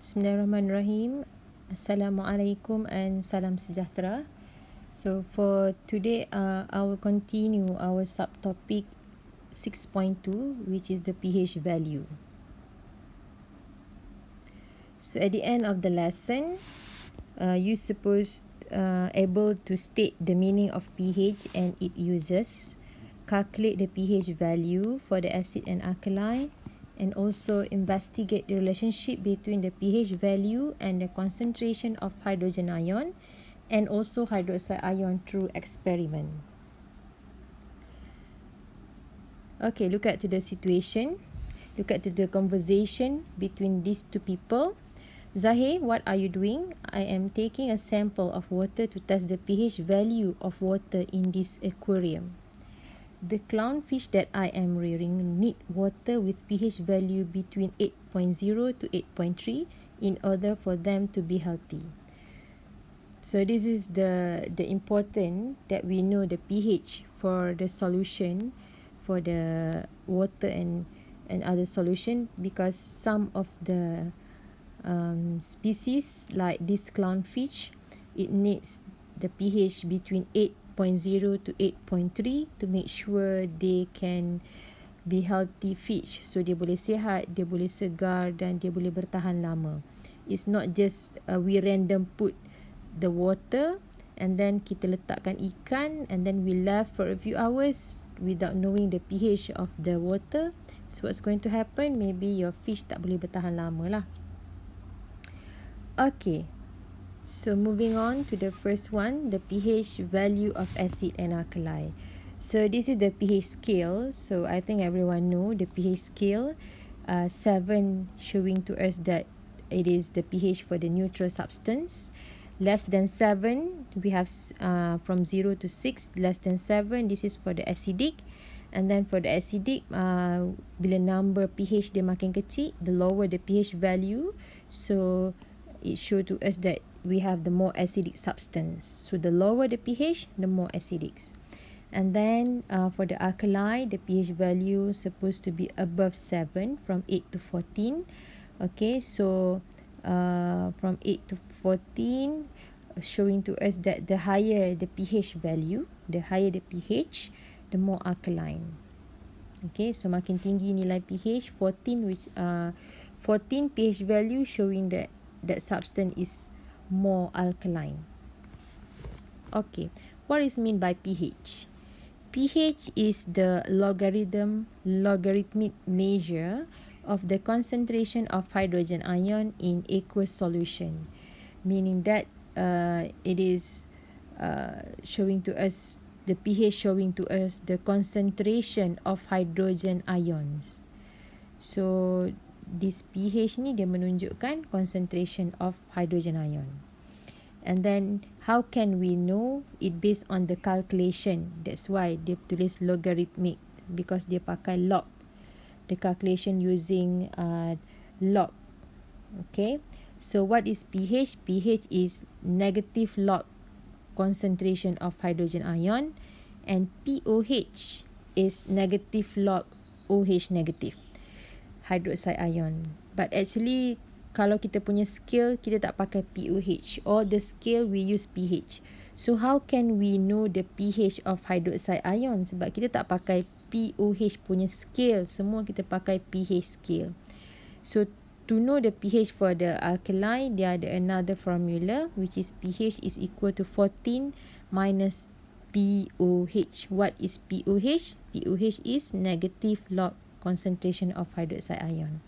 Bismillahirrahmanirrahim. Assalamualaikum and salam sejahtera. So for today, I will continue our subtopic 6.2, which is the pH value. So at the end of the lesson, you supposed able to state the meaning of pH and its uses, calculate the pH value for the acid and alkali, and also investigate the relationship between the pH value and the concentration of hydrogen ion and also hydroxide ion through experiment. Okay, look at to the situation. Look at to the conversation between these two people. Zahir, what are you doing? I am taking a sample of water to test the pH value of water in this aquarium. The clownfish that I am rearing need water with pH value between 8.0 to 8.3 in order for them to be healthy. So this is the important that we know the pH for the solution for the water and other solution, because some of the species like this clownfish, it needs the pH between 8.0 to 8.3 to make sure they can be healthy fish. So dia boleh sihat, dia boleh segar dan dia boleh bertahan lama. It's not just we random put the water and then kita letakkan ikan and then we left for a few hours without knowing the pH of the water. So what's going to happen? Maybe your fish tak boleh bertahan lama lah. Okay. So moving on to the first one, the pH value of acid and alkali. So this is the pH scale. So I think everyone know the pH scale. 7 showing to us that it is the pH for the neutral substance. Less than 7, we have from 0 to 6. Less than 7, this is for the acidic. And then for the acidic, bila number pH dia makin kecil, the lower the pH value. So it show to us that we have the more acidic substance. So the lower the pH, the more acidic. And then for the alkali, the pH value supposed to be above 7, from 8 to 14. Okay, so from 8 to 14, showing to us that the higher the pH value, the higher the pH, the more alkaline. Okay, so makin tinggi nilai pH, 14 which 14 pH value showing that that substance is more alkaline. Okay, what is mean by pH? pH is the logarithmic measure of the concentration of hydrogen ion in aqueous solution, meaning that it is showing to us the pH showing to us the concentration of hydrogen ions. So this pH ni dia menunjukkan concentration of hydrogen ion. And then how can we know it based on the calculation? That's why dia tulis logarithmic, because dia pakai log. The calculation using log. Okay, so what is pH? pH is negative log concentration of hydrogen ion, and POH is negative log OH negative hydroxide ion. But actually kalau kita punya scale, kita tak pakai POH. All the scale we use pH. So how can we know the pH of hydroxide ion? Sebab kita tak pakai POH punya scale. Semua kita pakai pH scale. So to know the pH for the alkali, dia ada another formula, which is pH is equal to 14 minus POH. What is POH? POH is negative log concentration of hydroxide ion.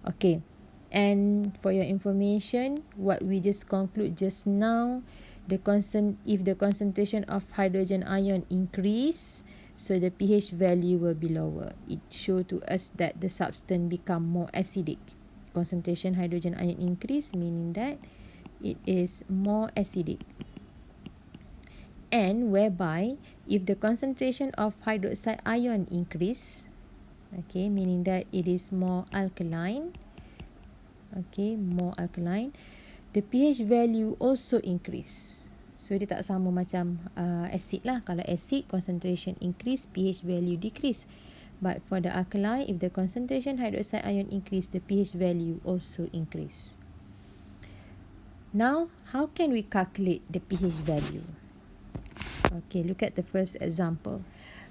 Okay, and for your information, what we just conclude just now, if the concentration of hydrogen ion increase, so the pH value will be lower. It show to us that the substance become more acidic. Concentration hydrogen ion increase, meaning that it is more acidic. And whereby if the concentration of hydroxide ion increase, okay, meaning that it is more alkaline. Okay, more alkaline, the pH value also increase. So dia tak sama macam acid lah. Kalau acid, concentration increase, pH value decrease. But for the alkali, if the concentration hydroxide ion increase, the pH value also increase. Now, how can we calculate the pH value? Okay, look at the first example.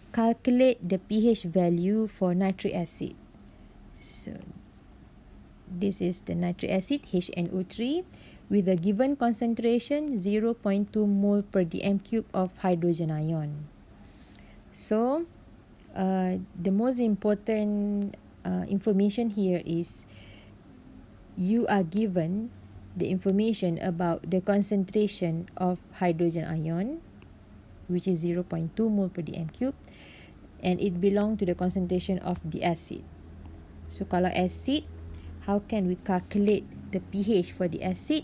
Calculate the pH value for nitric acid. So, this is the nitric acid, HNO3, with a given concentration 0.2 mole per dm cube of hydrogen ion. So, the most important information here is you are given the information about the concentration of hydrogen ion, which is 0.2 mole per dm cube, and it belongs to the concentration of the acid. So kalau acid, how can we calculate the pH for the acid?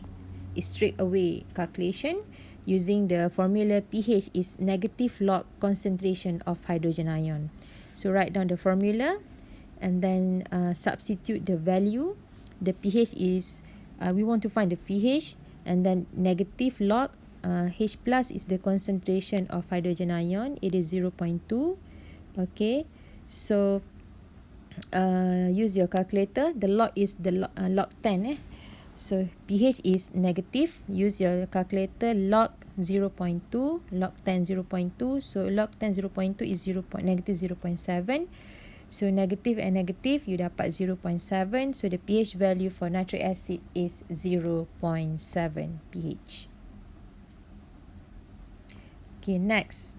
Is straight away calculation using the formula pH is negative log concentration of hydrogen ion. So write down the formula and then substitute the value. The pH is, we want to find the pH, and then negative log H plus is the concentration of hydrogen ion. It is 0.2. Okay, so use your calculator. The log is the log 10. So pH is negative. Use your calculator. Log 0.2, log 10 0.2. So log 10 0.2 is negative 0.7. So negative and negative, you dapat 0.7. So the pH value for nitric acid is 0.7 pH. Okay, next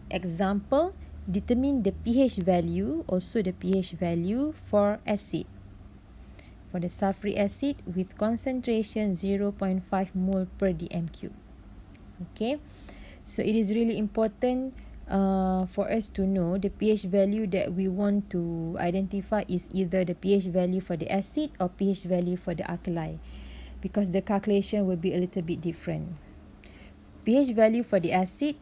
example, determine the pH value, also the pH value for acid. For the sulfuric acid with concentration 0.5 mole per dm cube. Okay, so it is really important for us to know the pH value that we want to identify is either the pH value for the acid or pH value for the alkali, because the calculation will be a little bit different. pH value for the acid,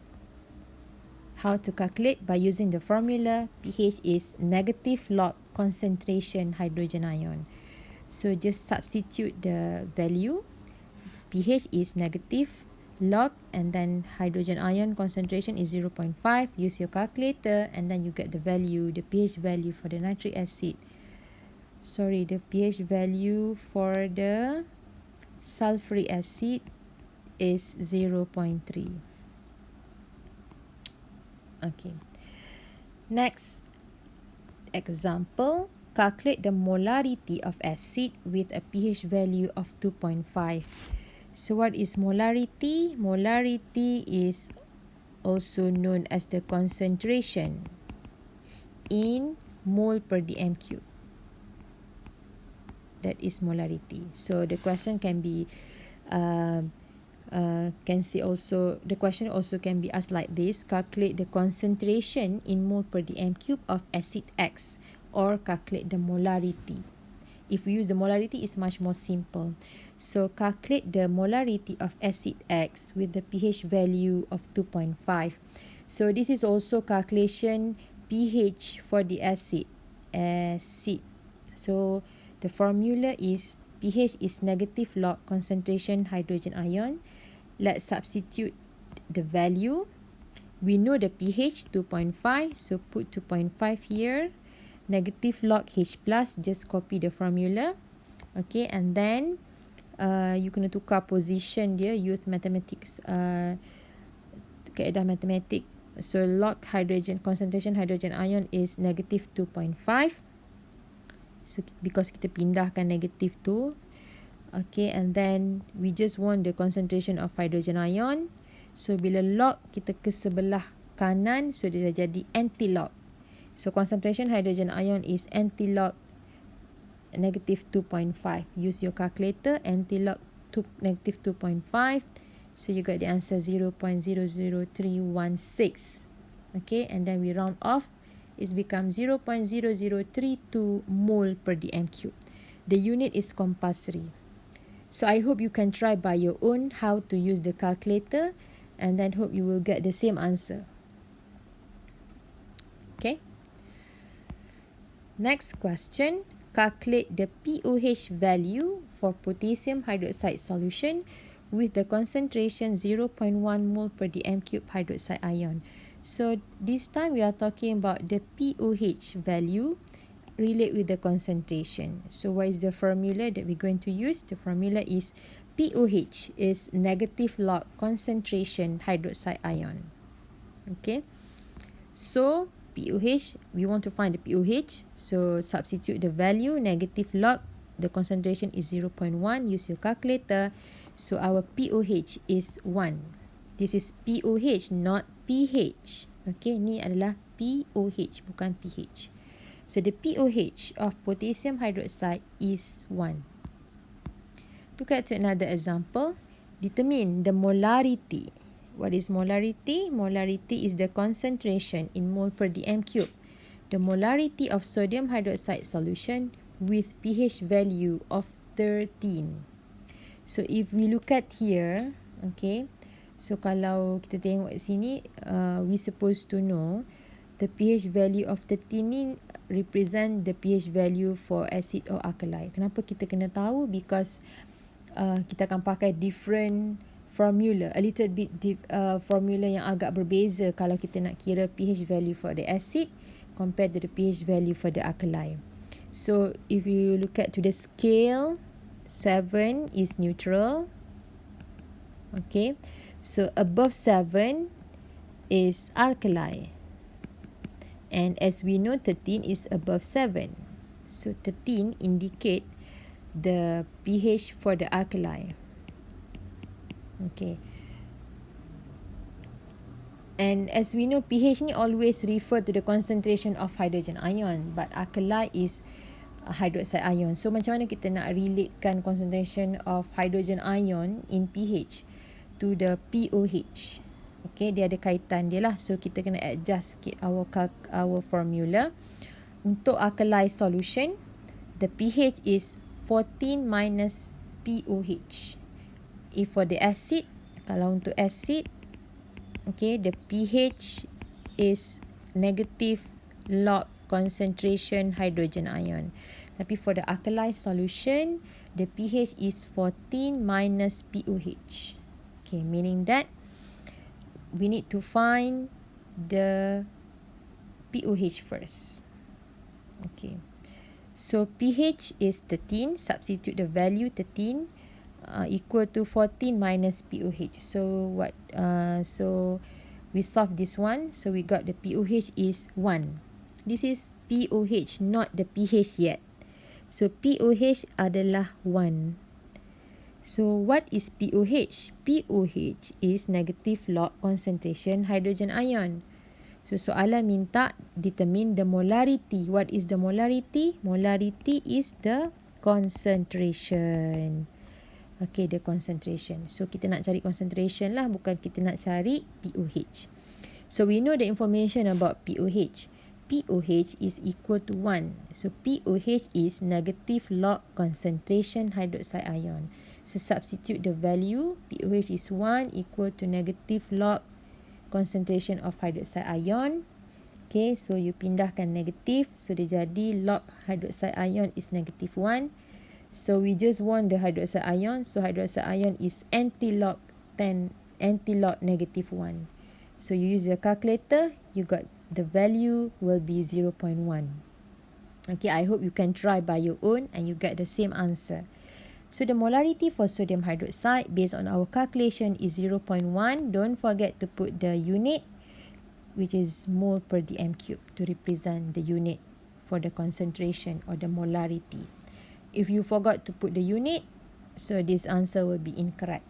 how to calculate? By using the formula pH is negative log concentration hydrogen ion. So just substitute the value. pH is negative log, and then hydrogen ion concentration is 0.5. Use your calculator and then you get the value, the pH value for the nitric acid. Sorry, the pH value for the sulfuric acid is 0.3. Okay. Next example, calculate the molarity of acid with a pH value of 2.5. So what is molarity? Molarity is also known as the concentration in mole per dm cube. That is molarity. So the question can be the question also can be asked like this: calculate the concentration in mole per dm cube of acid X, or calculate the molarity. If we use the molarity, it's much more simple. So calculate the molarity of acid X with the pH value of 2.5. So this is also calculation pH for the acid. So the formula is pH is negative log concentration hydrogen ion. Let's substitute the value. We know the pH 2.5, so put 2.5 here. Negative log H plus, just copy the formula. Okay, and then you kena tukar position dia, use mathematics, kaedah matematik. So log hydrogen, concentration hydrogen ion is negative 2.5. So because kita pindahkan negative tu. Okay, and then we just want the concentration of hydrogen ion. So bila log kita ke sebelah kanan, so dia dah jadi anti-log. So concentration hydrogen ion is anti-log negative 2.5. Use your calculator, anti-log negative 2.5. So you got the answer 0.00316. Okay, and then we round off. It's become 0.0032 mole per dm cube. The unit is compulsory. So I hope you can try by your own how to use the calculator, and then hope you will get the same answer. Okay. Next question. Calculate the pOH value for potassium hydroxide solution with the concentration 0.1 mole per dm cube hydroxide ion. So this time we are talking about the pOH value. relate with the concentration. So what is the formula that we're going to use? The formula is POH is negative log concentration hydroxide ion. Okay. So POH, we want to find the POH. So substitute the value, negative log, the concentration is 0.1. Use your calculator. So our POH is 1. This is POH, not pH. Okay, ni adalah POH, bukan pH. So the POH of potassium hydroxide is 1. Look at another example. Determine the molarity. What is molarity? Molarity is the concentration in mole per dm cube. The molarity of sodium hydroxide solution with pH value of 13. So if we look at here, okay. So kalau kita tengok di sini, we supposed to know the pH value of 13 ni represent the pH value for acid or alkali. Kenapa kita kena tahu? Because kita akan pakai different formula, a little bit formula yang agak berbeza kalau kita nak kira pH value for the acid compared to the pH value for the alkali. So if you look at to the scale, 7 is neutral. Okay, so above 7 is alkali, and as we know 13 is above 7, so 13 indicate the pH for the alkali. Okay. And as we know, pH ni always refer to the concentration of hydrogen ion, but alkali is hydroxide ion. So macam mana kita nak relatekan concentration of hydrogen ion in pH to the POH? Okay, dia ada kaitan dia lah. So kita kena adjust sikit our formula. Untuk alkali solution, the pH is 14 minus POH. If for the acid, kalau untuk acid, okay, the pH is negative log concentration hydrogen ion. Tapi for the alkali solution, the pH is 14 minus POH. Okay, meaning that we need to find the POH first. Okay, so pH is 13, substitute the value 13 equal to 14 minus POH. So what? So we solve this one. So we got the POH is 1. This is POH, not the pH yet. So POH adalah 1. So what is POH? POH is negative log concentration hydrogen ion. So soalan minta determine the molarity. What is the molarity? Molarity is the concentration. Okay, the concentration. So kita nak cari concentration lah, bukan kita nak cari POH. So we know the information about POH. POH is equal to 1. So POH is negative log concentration hydroxide ion. So substitute the value. POH is 1 equal to negative log concentration of hydroxide ion. Okay, so you pindahkan negative. So dia jadi log hydroxide ion is negative 1. So we just want the hydroxide ion. So hydroxide ion is anti-log negative 1. So you use your calculator, you got the value will be 0.1. Okay, I hope you can try by your own and you get the same answer. So the molarity for sodium hydroxide based on our calculation is 0.1. Don't forget to put the unit, which is mole per dm cube, to represent the unit for the concentration or the molarity. If you forgot to put the unit, so this answer will be incorrect.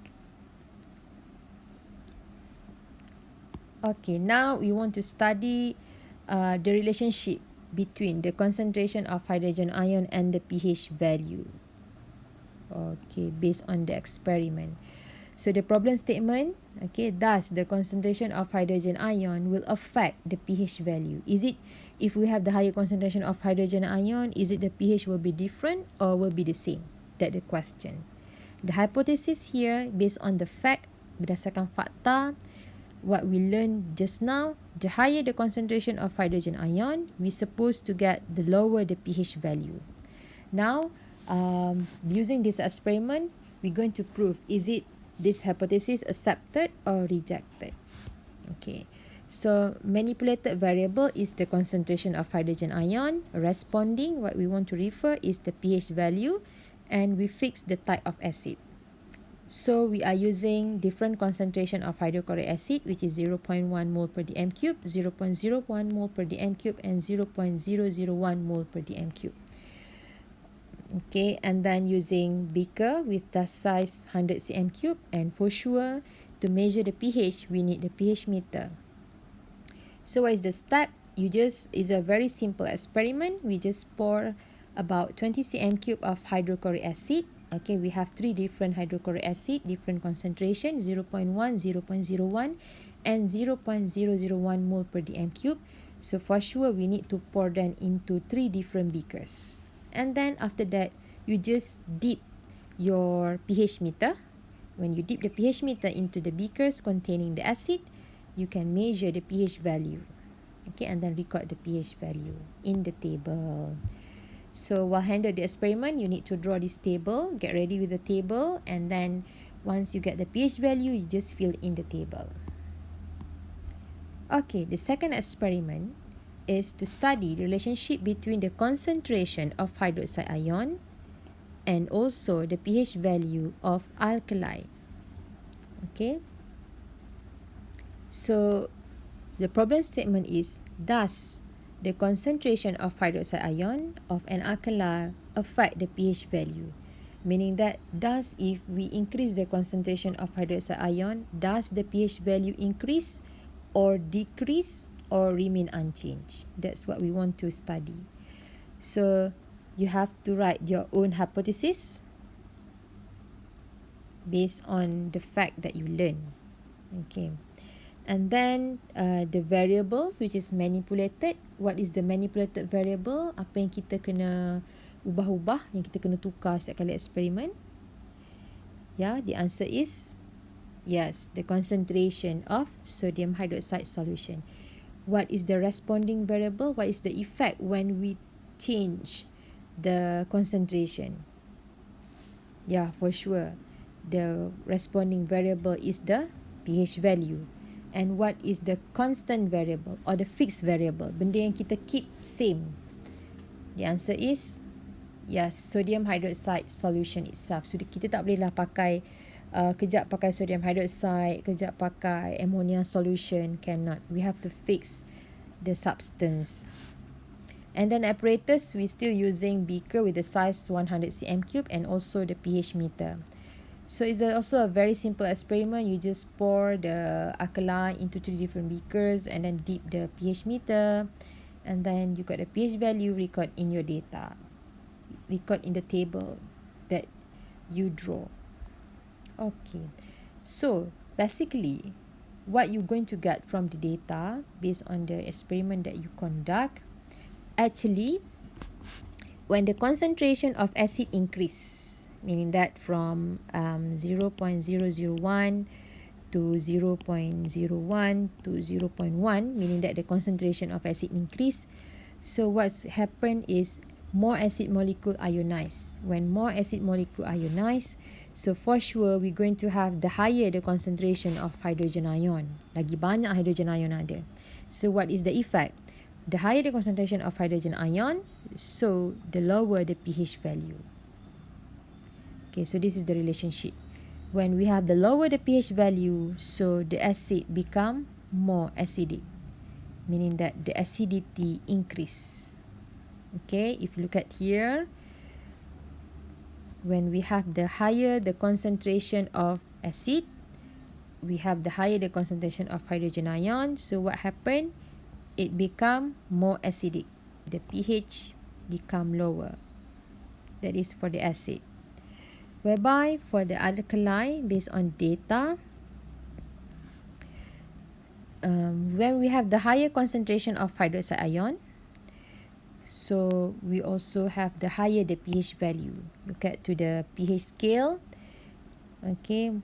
Okay, now we want to study the relationship between the concentration of hydrogen ion and the pH value. Okay, based on the experiment. So the problem statement, okay, thus the concentration of hydrogen ion will affect the pH value. Is it, if we have the higher concentration of hydrogen ion, is it the pH will be different or will be the same? That's the question. The hypothesis here, based on the fact, berdasarkan fakta, what we learned just now, the higher the concentration of hydrogen ion, we supposed to get the lower the pH value. Now, using this experiment, we're going to prove, is it this hypothesis accepted or rejected? Okay, So manipulated variable is the concentration of hydrogen ion. Responding, what we want to refer is the pH value, and we fix the type of acid. So we are using different concentration of hydrochloric acid, which is 0.1 mole per dm cube, 0.01 mole per dm cube, and 0.001 mole per dm cube. Okay, and then using beaker with dust size 100 cm cube, and for sure to measure the pH we need the pH meter. So what is the step? It's a very simple experiment. We just pour about 20 cm cube of hydrochloric acid. Okay, we have 3 different hydrochloric acid, different concentration, 0.1, 0.01, and 0.001 mole per dm cube. So for sure we need to pour them into 3 different beakers. And then after that, you just dip your pH meter. When you dip the pH meter into the beakers containing the acid, you can measure the pH value. Okay, and then record the pH value in the table. So while handle the experiment, you need to draw this table, get ready with the table, and then once you get the pH value, you just fill in the table. Okay, the second experiment is to study the relationship between the concentration of hydroxide ion and also the pH value of alkali. Okay, so the problem statement is, does the concentration of hydroxide ion of an alkali affect the pH value? Meaning that, does if we increase the concentration of hydroxide ion, does the pH value increase or decrease or remain unchanged? That's what we want to study. So you have to write your own hypothesis based on the fact that you learn. Okay. And then the variables which is manipulated. What is the manipulated variable? Apa yang kita kena ubah-ubah, yang kita kena tukar setiap kali eksperimen? Yeah, the answer is yes, the concentration of sodium hydroxide solution. What is the responding variable? What is the effect when we change the concentration? Yeah, for sure. The responding variable is the pH value. And what is the constant variable or the fixed variable? Benda yang kita keep same. The answer is yes, sodium hydroxide solution itself. So kita tak bolehlah pakai kejap pakai sodium hydroxide, kejap pakai ammonia solution. Cannot. We have to fix the substance. And then apparatus, we still using beaker with the size 100 cm cube and also the pH meter. So it's also a very simple experiment. You just pour the alkali into 3 different beakers and then dip the pH meter, and then you got the pH value, record in your data, record in the table that you draw. Okay, so basically what you're going to get from the data based on the experiment that you conduct, actually when the concentration of acid increase, meaning that from 0.001 to 0.01 to 0.1, meaning that the concentration of acid increase. So what's happened is more acid molecule ionize. When more acid molecule ionize, so for sure we're going to have the higher the concentration of hydrogen ion. Lagi banyak hydrogen ion ada. So what is the effect? The higher the concentration of hydrogen ion, so the lower the pH value. Okay, so this is the relationship. When we have the lower the pH value, so the acid become more acidic, meaning that the acidity increase. Okay, if you look at here, when we have the higher the concentration of acid, we have the higher the concentration of hydrogen ion. So what happened? It become more acidic. The pH become lower. That is for the acid. Whereby for the alkali, based on data, when we have the higher concentration of hydroxide ion, so we also have the higher the pH value. Look at to the pH scale. Okay,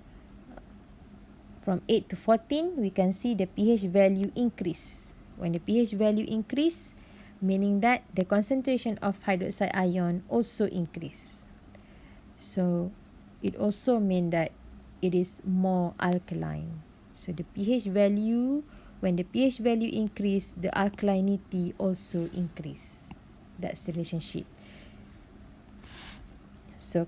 from 8 to 14, we can see the pH value increase. When the pH value increase, meaning that the concentration of hydroxide ion also increase. So it also means that it is more alkaline. So the pH value when the pH value increase, the alkalinity also increase. That's the relationship. So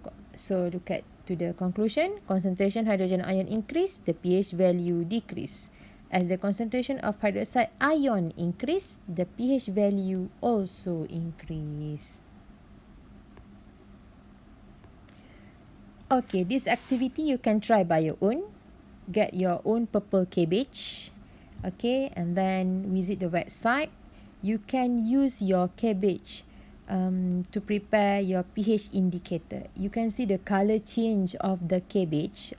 look at to the conclusion. Concentration hydrogen ion increase, the pH value decrease. As the concentration of hydroxide ion increase, the pH value also increase. Okay, this activity you can try by your own. Get your own purple cabbage. Okay, and then visit the website. You can use your cabbage to prepare your pH indicator. You can see the color change of the cabbage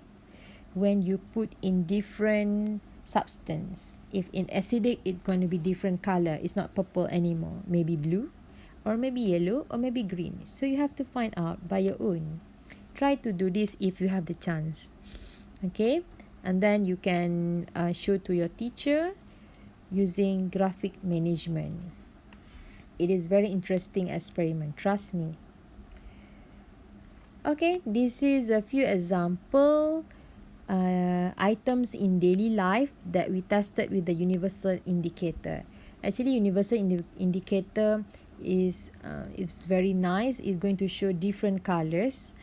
when you put in different substance. If in acidic, it's going to be different color. It's not purple anymore. Maybe blue, or maybe yellow, or maybe green. So you have to find out by your own. Try to do this if you have the chance. Okay, and then you can show to your teacher using graphic management. It is very interesting experiment, trust me. Okay, this is a few example items in daily life that we tested with the universal indicator. Actually, universal indicator is it's very nice. It's going to show different colors.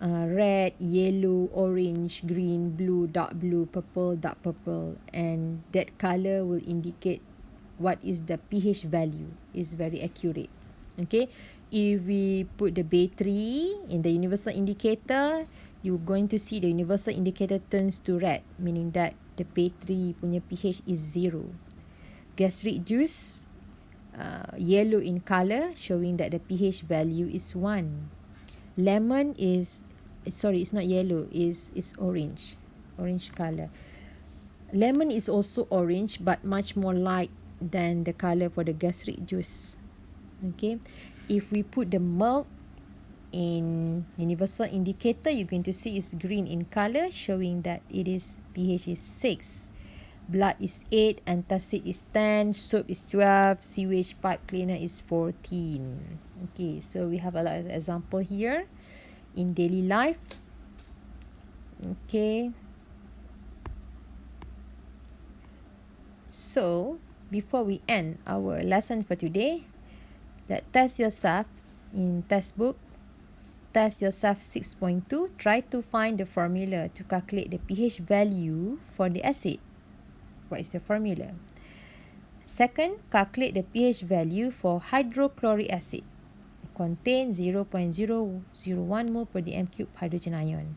Red, yellow, orange, green, blue, dark purple, dark purple, and that color will indicate what is the pH value. Is very accurate. Okay, if we put the battery in the universal indicator, you're going to see the universal indicator turns to red, meaning that the battery punya pH is 0. Gastric juice, yellow in color, showing that the pH value is 1. Lemon is, sorry, it's not yellow, it's orange color. Lemon is also orange, but much more light than the color for the gastric juice. Okay, if we put the milk in universal indicator, you're going to see it's green in color, showing that it is pH is 6. Blood is 8, antacid is 10, soap is 12, sewage pipe cleaner is 14. Okay, so we have a lot of example here in daily life. Okay, so before we end our lesson for today, let's test yourself in textbook. Test yourself 6.2. Try to find the formula to calculate the pH value for the acid. What is the formula? Second, calculate the pH value for hydrochloric acid. It contains 0.001 mole per dm cube hydrogen ion.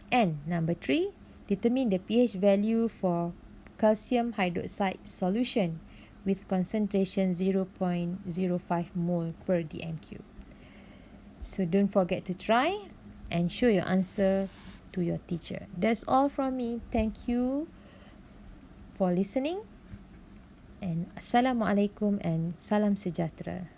And number 3, determine the pH value for calcium hydroxide solution with concentration 0.05 mole per dm cube. So don't forget to try and show your answer to your teacher. That's all from me. Thank you for listening, and Assalamualaikum and salam sejahtera.